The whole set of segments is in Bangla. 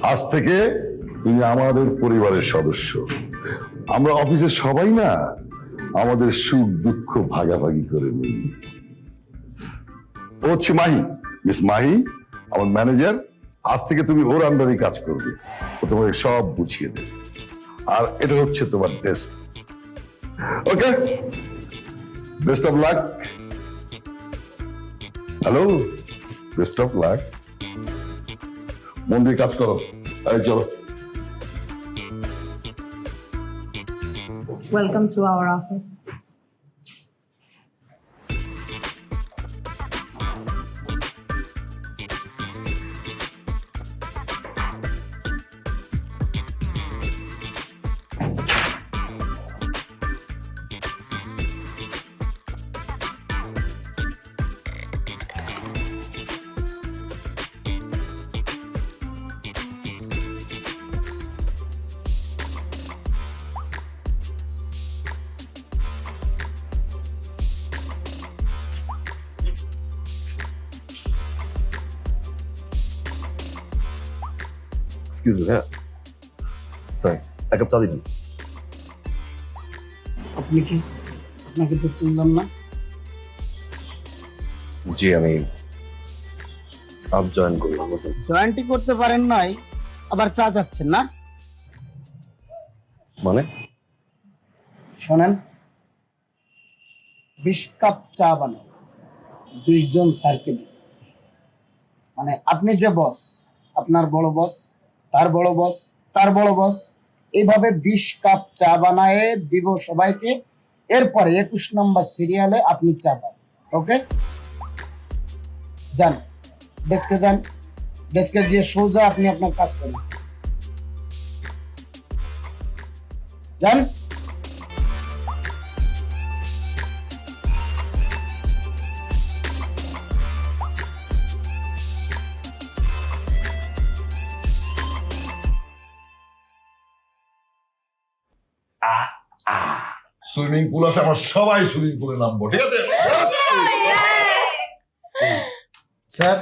আজ থেকে তুমি আমাদের পরিবারের সদস্য। আমরা অফিসের সবাই না আমাদের সুখ দুঃখ ভাগাভাগি করে নিই। ও হচ্ছে মাহি, মিস মাহি আমার ম্যানেজার। আজ থেকে তুমি ওর আন্ডারে কাজ করবে, ও তোমাকে সব বুঝিয়ে দেবে। আর এটা হচ্ছে তোমার desk. Okay, best of luck. Hello, best of luck. মন দিয়ে কাজ করো। আরে চলো। Welcome to our office. Excuse me, হ্যাঁ সরি, এক কাপ চা দিবি? আপনি কি, আপনাকে তো চিনলাম না। জি আমি আপ জয়েন করলাম। জয়েন্টই করতে পারেন নাই, আবার চা চাচ্ছেন না? মানে শোনেন, 20 কাপ চা বানাও, 20 জন স্যারকে দিন। মানে আপনি যে বস, আপনার বড় বস, তার বড় বস, তার বড় বস, এইভাবে 20 কাপ চা বানায় দিব সবাইকে। এরপরে 21 নম্বর সিরিয়ালে আপনি চা পাবেন। ওকে, যান ডেস্কে যান, ডেস্কে গিয়ে সোজা আপনি আপনার কাজ করেন। যান। সুইমিং পুল আছে, আমার সবাই সুইমিং পুলে নামবো, ঠিক আছে? স্যার,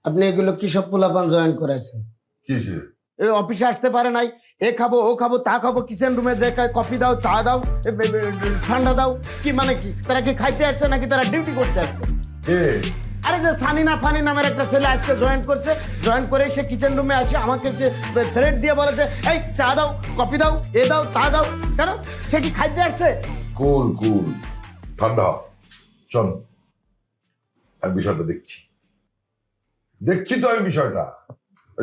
আপনি এগুলো কি সব পোলাপান জয়েন করেছেন? কি হয়েছে? এই অফিসে আসতে পারে নাই, এ খাবো ও খাবো তা খাবো, কিচেন রুমে যে কফি দাও, চা দাও, ঠান্ডা দাও, কি মানে কি? তারা কি খাইতে আসছে নাকি তারা ডিউটি করতে আসছে? আরে যে সানিনা ফানি নামের একটা ছেলে আজকে জয়েন করছে, জয়েন করে সে কিচেন রুমে আসে আমাকে সে থ্রেড দিয়ে বলে যে এই চা দাও, কফি দাও, এ দাও, তা দাও। কেন, সে কি খাইতে আসছে? কুল কুল, ঠান্ডা। চল, আমি বিষয়টা দেখছি। দেখছি তো আমি বিষয়টা।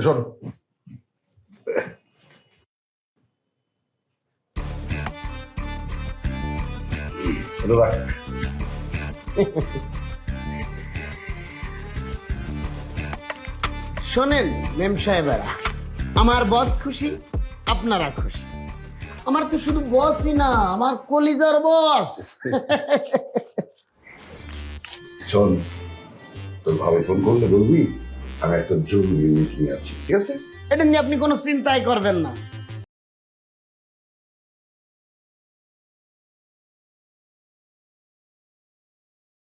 শোন, শোনেন মেম সাহেবেরা, আমার বস খুশি, আপনারা খুশি। আমার তো শুধু বসই না, আমার কলিজার বস। শোন, তোর ভাবে ফোন করলে বলবি আমি একটা জরুরি মিটিং আছি, ঠিক আছে? এটা নিয়ে আপনি কোনো চিন্তাই করবেন না।